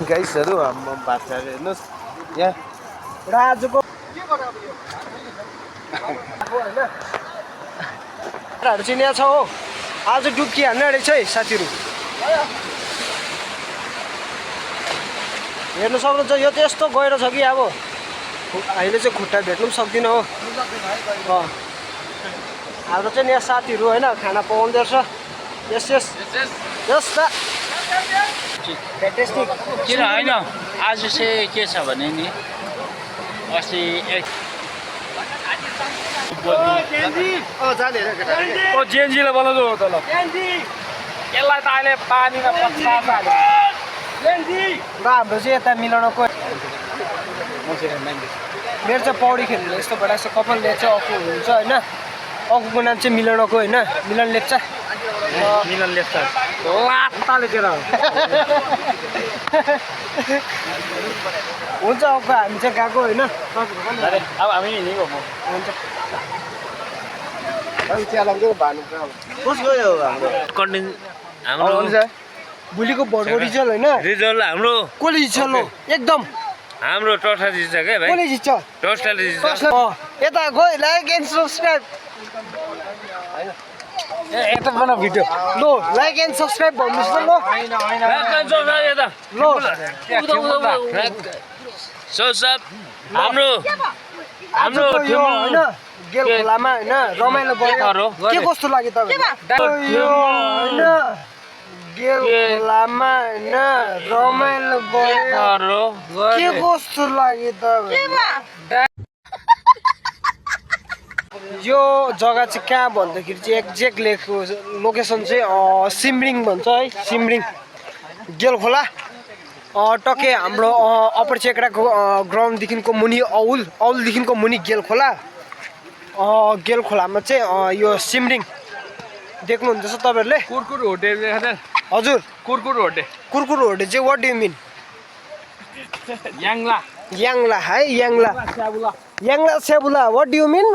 गाइसहरु म बात गरेर हेर्नुस् यहाँ एउटा आजको के गर्नु अब यो हैन हरू चाहिँ यहाँ छ हो आज डुब्की हान्ने रहेछ है साथीहरु हेर्नु सक्नुहुन्छ यो चाहिँ यस्तो गहिरो छ कि अब अहिले चाहिँ खुट्टा भेट्नु पनि सक्दिन हो हाम्रो चाहिँ यहाँ साथीहरु हैन खाना पकाउँदै रहेछ यस यस यस त फ्यान्टास्टिक किन हैन आज चाहिँ के छ भने नि अस्ति एक जाने रे केटा ओ जेन्जीले बनाउँदो हो त ल जेन्जी यसलाई त अहिले पानीमा पस्छ हाल्यो जेन्जी र हाम्रो चाहिँ यता मिलाउनको मेरो चाहिँ पौडी खेल्नु यस्तो भइरहेको छ कपालले चाहिँ अक्कु हुन्छ हैन अक्कुको नाम चाहिँ मिलाउनको हैन मिलन लेप्चा मिलन लेप्चा लात्ताले केरा हुन्छ अक्कु हामी चाहिँ गएको हैन अब हामी हिँडेको म हुन्छ अनि चिया लाग्दै भानु कस गयो हाम्रो कन्टेन्ट हाम्रो भोलिको भोटको रिजल्ट हैन रिजल्ट हाम्रो कसले जित्छ लो एकदम हाम्रो टोठा जित्छ के भाइ कसले जित्छ टोस्टाले जित्छ यता गयो लाइक एन्ड सब्स्क्राइब यता बना भिडियो लो लाइक एन्ड सब्स्क्राइब भन्नुस् त लो लो सो सब हाम्रो हाम्रो यो हैन गेल खोलामा हैन रमाइलो भयो के कस्तो लाग्यो तपाईलाई यो हैन गेल खोलामा हैन रमाइलो भयो के कस्तो लाग्यो तपाईलाई यो जग्गा चाहिँ कहाँ भन्दाखेरि चाहिँ एक्ज्याक्ट लेखको लोकेसन चाहिँ सिमरिङ भन्छ है सिमरिङ गेल खोला टक्कै हाम्रो अप्पर चेक्राको ग्राउन्डदेखिको मुनि औलदेखिको मुनि गेल खोलामा चाहिँ यो सिमरिङ देख्नुहुँदैछ तपाईहरुले कुरकुर होटे हजुर कुरकुर होटे चाहिँ व्हाट डु यु मिन याङला याङला है याङला सेबुला व्हाट डु यु मिन